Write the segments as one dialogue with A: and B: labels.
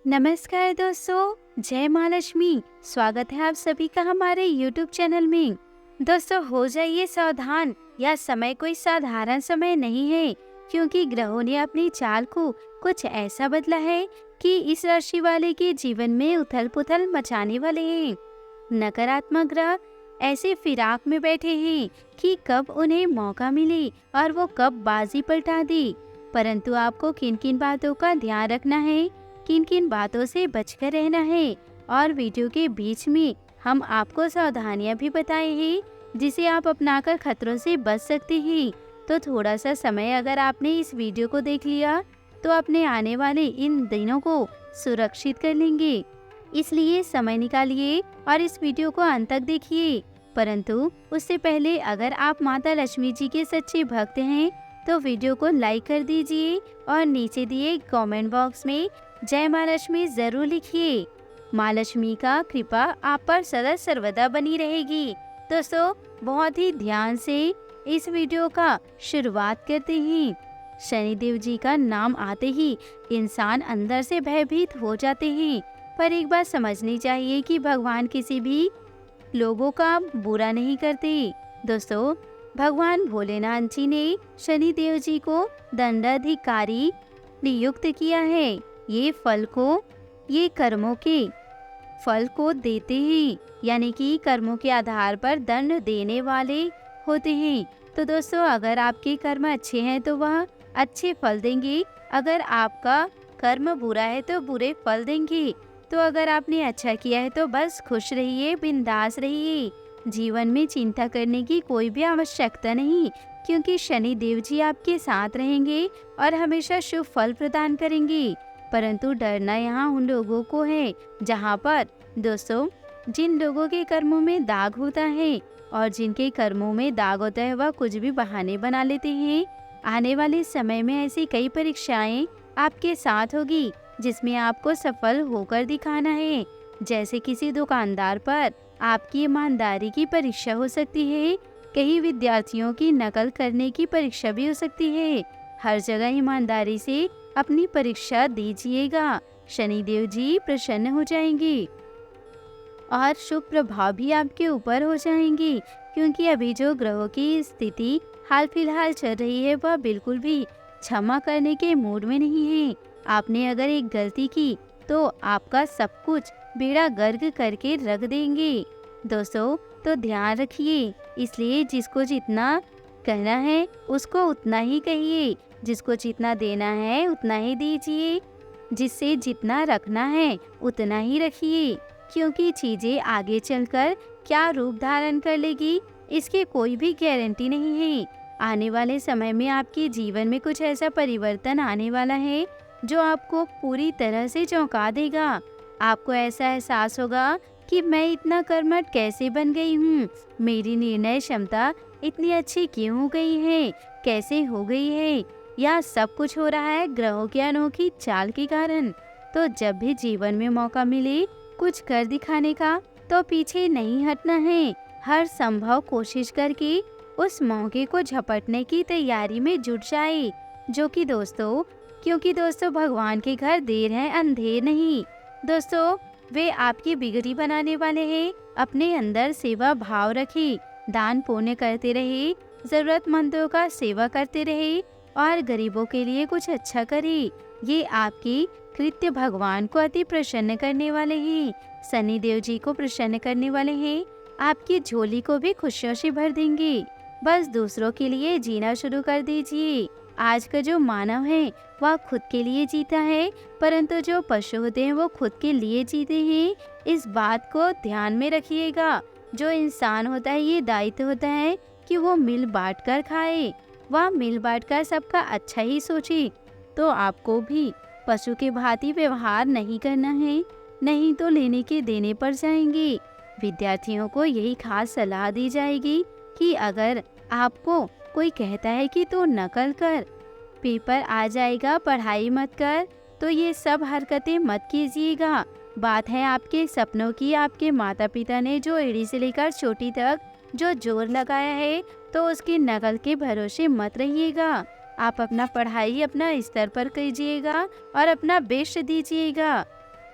A: नमस्कार दोस्तों, जय महालक्ष्मी। स्वागत है आप सभी का हमारे YouTube चैनल में। दोस्तों, हो जाइए सावधान, यह समय कोई साधारण समय नहीं है, क्योंकि ग्रहों ने अपनी चाल को कुछ ऐसा बदला है कि इस राशि वाले के जीवन में उथल पुथल मचाने वाले हैं। नकारात्मक ग्रह ऐसे फिराक में बैठे हैं कि कब उन्हें मौका मिले और वो कब बाजी पलटा दे। परंतु आपको किन किन बातों का ध्यान रखना है, किन किन बातों से बचकर रहना है, और वीडियो के बीच में हम आपको सावधानियां भी बताए हैं जिसे आप अपनाकर खतरों से बच सकते हैं। तो थोड़ा सा समय अगर आपने इस वीडियो को देख लिया तो अपने आने वाले इन दिनों को सुरक्षित कर लेंगे। इसलिए समय निकालिए और इस वीडियो को अंत तक देखिए। परंतु उससे पहले अगर आप माता लक्ष्मी जी के सच्चे भक्त हैं तो वीडियो को लाइक कर दीजिए और नीचे दिए कमेंट बॉक्स में जय माँ लक्ष्मी जरूर लिखिए। माँ लक्ष्मी का कृपा आप पर सदा सर्वदा बनी रहेगी। दोस्तों, बहुत ही ध्यान से इस वीडियो का शुरुआत करते हैं। शनिदेव जी का नाम आते ही इंसान अंदर से भयभीत हो जाते हैं, पर एक बात समझनी चाहिए कि भगवान किसी भी लोगों का बुरा नहीं करते। दोस्तों, भगवान भोलेनाथ जी ने शनिदेव जी को दंडाधिकारी नियुक्त किया है। ये कर्मों के फल को देते हैं, यानी कि कर्मों के आधार पर दंड देने वाले होते हैं। तो दोस्तों, अगर आपके कर्म अच्छे हैं तो वह अच्छे फल देंगे, अगर आपका कर्म बुरा है तो बुरे फल देंगे। तो अगर आपने अच्छा किया है तो बस खुश रहिए, बिंदास रहिए। जीवन में चिंता करने की कोई भी आवश्यकता नहीं, क्योंकि शनि देव जी आपके साथ रहेंगे और हमेशा शुभ फल प्रदान करेंगे। परंतु डरना यहाँ उन लोगों को है जहाँ पर दोस्तों जिन लोगों के कर्मों में दाग होता है, और जिनके कर्मों में दाग होता है वह कुछ भी बहाने बना लेते हैं। आने वाले समय में ऐसी कई परीक्षाएं आपके साथ होगी जिसमें आपको सफल होकर दिखाना है। जैसे किसी दुकानदार पर आपकी ईमानदारी की परीक्षा हो सकती है, कई विद्यार्थियों की नकल करने की परीक्षा भी हो सकती है। हर जगह ईमानदारी से अपनी परीक्षा दीजिएगा, शनिदेव जी प्रसन्न हो जाएंगे और शुभ प्रभाव भी आपके ऊपर हो जाएंगे। क्योंकि अभी जो ग्रहों की स्थिति हाल फिलहाल चल रही है वह बिल्कुल भी क्षमा करने के मूड में नहीं है। आपने अगर एक गलती की तो आपका सब कुछ बेड़ा गर्क करके रख देंगे। दोस्तों, तो ध्यान रखिए, इसलिए जिसको जितना कहना है उसको उतना ही कहिए, जिसको जितना देना है उतना ही दीजिए, जिससे जितना रखना है उतना ही रखिए। क्योंकि चीजें आगे चलकर क्या रूप धारण कर लेगी इसकी कोई भी गारंटी नहीं है। आने वाले समय में आपके जीवन में कुछ ऐसा परिवर्तन आने वाला है जो आपको पूरी तरह से चौंका देगा। आपको ऐसा एहसास होगा कि मैं इतना कर्मठ कैसे बन गई हूँ, मेरी निर्णय क्षमता इतनी अच्छी क्यों हो गई है, कैसे हो गई है। यह सब कुछ हो रहा है ग्रहों की अनोखी चाल के कारण। तो जब भी जीवन में मौका मिले कुछ कर दिखाने का तो पीछे नहीं हटना है। हर संभव कोशिश करके उस मौके को झपटने की तैयारी में जुट जाए, क्योंकि दोस्तों भगवान के घर देर है अंधेर नहीं। दोस्तों, वे आपकी बिगड़ी बनाने वाले हैं। अपने अंदर सेवा भाव रखें, दान पुण्य करते रहे, जरूरतमंदों का सेवा करते रहे और गरीबों के लिए कुछ अच्छा करें। ये आपकी कृत्य भगवान को अति प्रसन्न करने वाले हैं, शनिदेव जी को प्रसन्न करने वाले हैं, आपकी झोली को भी खुशियों से भर देंगे। बस दूसरों के लिए जीना शुरू कर दीजिए। आज का जो मानव है वह खुद के लिए जीता है, परंतु जो पशु होते हैं वो खुद के लिए जीते हैं। इस बात को ध्यान में रखिएगा। जो इंसान होता है ये दायित्व होता है कि वो मिल बांट कर खाए, वह मिल बांट कर सबका अच्छा ही सोचे। तो आपको भी पशु के भांति व्यवहार नहीं करना है, नहीं तो लेने के देने पर जाएंगे। विद्यार्थियों को यही खास सलाह दी जाएगी कि अगर आपको कोई कहता है कि तू नकल कर, पेपर आ जाएगा, पढ़ाई मत कर, तो ये सब हरकतें मत कीजिएगा। बात है आपके सपनों की। आपके माता पिता ने जो एड़ी से लेकर चोटी तक जो जोर लगाया है, तो उसकी नकल के भरोसे मत रहिएगा। आप अपना पढ़ाई अपना स्तर पर कीजिएगा और अपना बेस्ट दीजिएगा।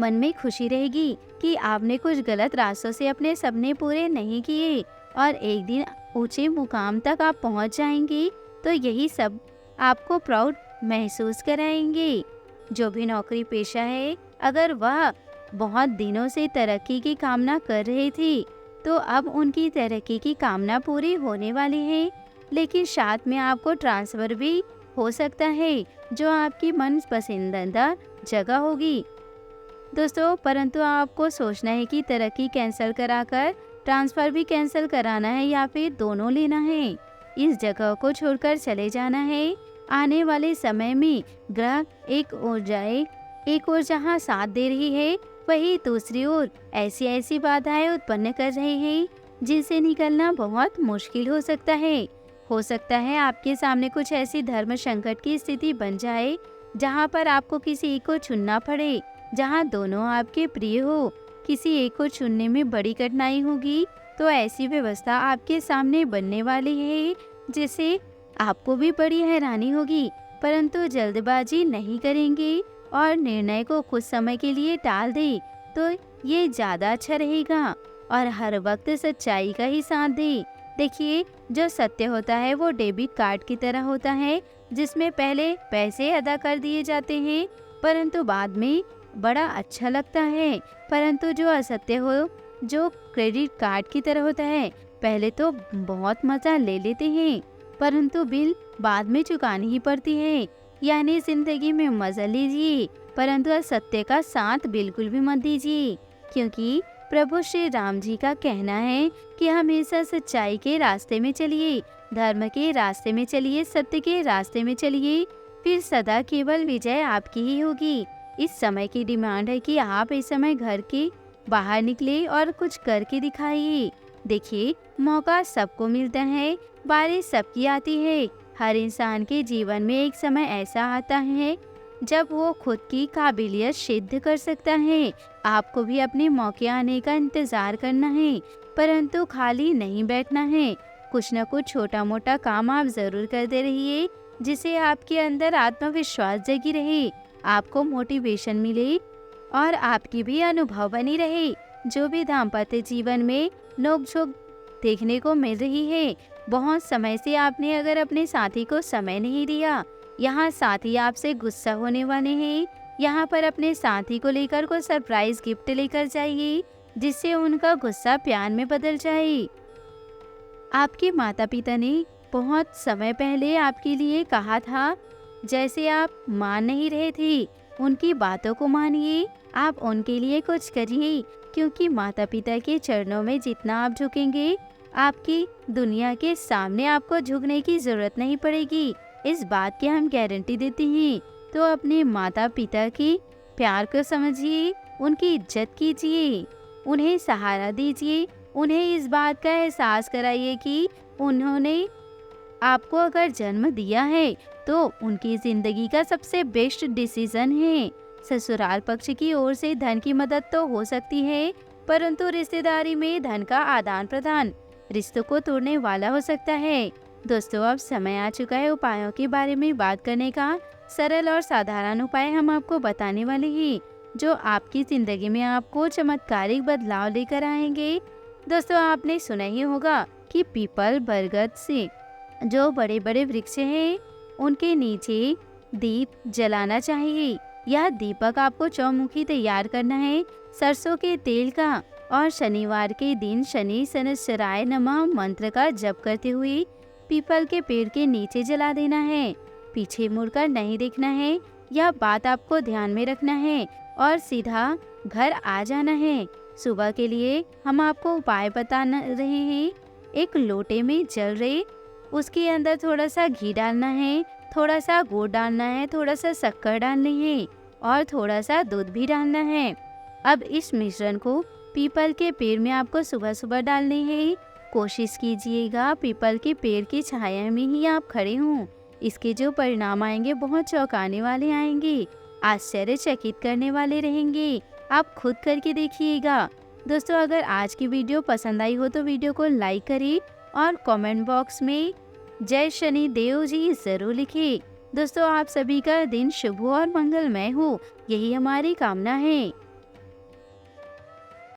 A: मन में खुशी रहेगी कि आपने कुछ गलत रास्तों से अपने सपने पूरे नहीं किए और एक दिन ऊंचे मुकाम तक आप पहुंच जाएंगे। तो यही सब आपको प्राउड महसूस कराएंगे। जो भी नौकरी पेशा है, अगर वह बहुत दिनों से तरक्की की कामना कर रहे थे, तो अब उनकी तरक्की की कामना पूरी होने वाली है। लेकिन साथ में आपको ट्रांसफ़र भी हो सकता है, जो आपकी मन पसंदीदा जगह होगी दोस्तों। परंतु आपको सोचना है कि तरक्की कैंसिल कराकर ट्रांसफ़र भी कैंसिल कराना है या फिर दोनों लेना है। इस जगह को छोड़कर चले जाना है। आने वाले समय में ग्रह एक ओर जहाँ साथ दे रही है, वही दूसरी ओर ऐसी ऐसी बाधाएं उत्पन्न कर रहे हैं जिनसे निकलना बहुत मुश्किल हो सकता है। हो सकता है आपके सामने कुछ ऐसी धर्म संकट की स्थिति बन जाए जहाँ पर आपको किसी एक को चुनना पड़े, जहाँ दोनों आपके प्रिय हो। किसी एक को चुनने में बड़ी कठिनाई होगी, तो ऐसी व्यवस्था आपके सामने बनने वाली है जिससे आपको भी बड़ी हैरानी होगी। परंतु जल्दबाजी नहीं करेंगे और निर्णय को कुछ समय के लिए टाल दे तो ये ज़्यादा अच्छा रहेगा। और हर वक्त सच्चाई का ही साथ दे। देखिए, जो सत्य होता है वो डेबिट कार्ड की तरह होता है, जिसमें पहले पैसे अदा कर दिए जाते हैं परंतु बाद में बड़ा अच्छा लगता है। परंतु जो असत्य हो, जो क्रेडिट कार्ड की तरह होता है, पहले तो बहुत मज़ा ले लेते हैं परंतु बिल बाद में चुकानी ही पड़ती है। यानी जिंदगी में मज़ा लीजिए परंतु असत्य का साथ बिल्कुल भी मत दीजिए, क्योंकि प्रभु श्री राम जी का कहना है कि हमेशा सच्चाई के रास्ते में चलिए, धर्म के रास्ते में चलिए, सत्य के रास्ते में चलिए, फिर सदा केवल विजय आपकी ही होगी। इस समय की डिमांड है कि आप इस समय घर के बाहर निकले और कुछ करके दिखाइए। देखिए, मौका सबको मिलता है, बारिश सबकी आती है। हर इंसान के जीवन में एक समय ऐसा आता है जब वो खुद की काबिलियत सिद्ध कर सकता है। आपको भी अपने मौके आने का इंतजार करना है, परंतु खाली नहीं बैठना है। कुछ न कुछ छोटा मोटा काम आप जरूर करते रहिए, जिससे आपके अंदर आत्मविश्वास जगी रहे, आपको मोटिवेशन मिले और आपकी भी अनुभव बनी रहे। जो भी दाम्पत्य जीवन में नोकझोंक देखने को मिल रही है, बहुत समय से आपने अगर अपने साथी को समय नहीं दिया, यहाँ साथी आपसे गुस्सा होने वाले हैं। यहाँ पर अपने साथी को लेकर कोई सरप्राइज गिफ्ट लेकर जाइए, जिससे उनका गुस्सा प्यार में बदल जाए। आपके माता पिता ने बहुत समय पहले आपके लिए कहा था, जैसे आप मान नहीं रहे थे, उनकी बातों को मानिए, आप उनके लिए कुछ करिए, क्योंकि माता पिता के चरणों में जितना आप झुकेंगे, आपकी दुनिया के सामने आपको झुकने की जरूरत नहीं पड़ेगी। इस बात की हम गारंटी देते हैं। तो अपने माता पिता की प्यार को समझिए, उनकी इज्जत कीजिए, उन्हें सहारा दीजिए, उन्हें इस बात का एहसास कराइए कि उन्होंने आपको अगर जन्म दिया है तो उनकी जिंदगी का सबसे बेस्ट डिसीजन है। ससुराल पक्ष की ओर से धन की मदद तो हो सकती है, परंतु रिश्तेदारी में धन का आदान प्रदान रिश्तों को तोड़ने वाला हो सकता है। दोस्तों, अब समय आ चुका है उपायों के बारे में बात करने का। सरल और साधारण उपाय हम आपको बताने वाले हैं, जो आपकी जिंदगी में आपको चमत्कारिक बदलाव लेकर आएंगे। दोस्तों, आपने सुना ही होगा कि पीपल, बरगद से जो बड़े बड़े वृक्ष हैं, उनके नीचे दीप जलाना चाहिए। यह दीपक आपको चौमुखी तैयार करना है सरसों के तेल का, और शनिवार के दिन शनि शनिश्चराय नमः मंत्र का जप करते हुए पीपल के पेड़ के नीचे जला देना है। पीछे मुड़कर नहीं देखना है, यह बात आपको ध्यान में रखना है और सीधा घर आ जाना है। सुबह के लिए हम आपको उपाय बता रहे हैं। एक लोटे में जल रहे, उसके अंदर थोड़ा सा घी डालना है, थोड़ा सा गुड़ डालना है, थोड़ा सा शक्कर डालनी है और थोड़ा सा दूध भी डालना है। अब इस मिश्रण को पीपल के पेड़ में आपको सुबह सुबह डालने हैं। कोशिश कीजिएगा पीपल के पेड़ की छाया में ही आप खड़े हों। इसके जो परिणाम आएंगे बहुत चौंकाने वाले आएंगे, आश्चर्यचकित करने वाले रहेंगे। आप खुद करके देखिएगा। दोस्तों, अगर आज की वीडियो पसंद आई हो तो वीडियो को लाइक करें और कमेंट बॉक्स में जय शनि देव जी जरूर लिखें। दोस्तों, आप सभी का दिन शुभ हो और मंगलमय हो, यही हमारी कामना है।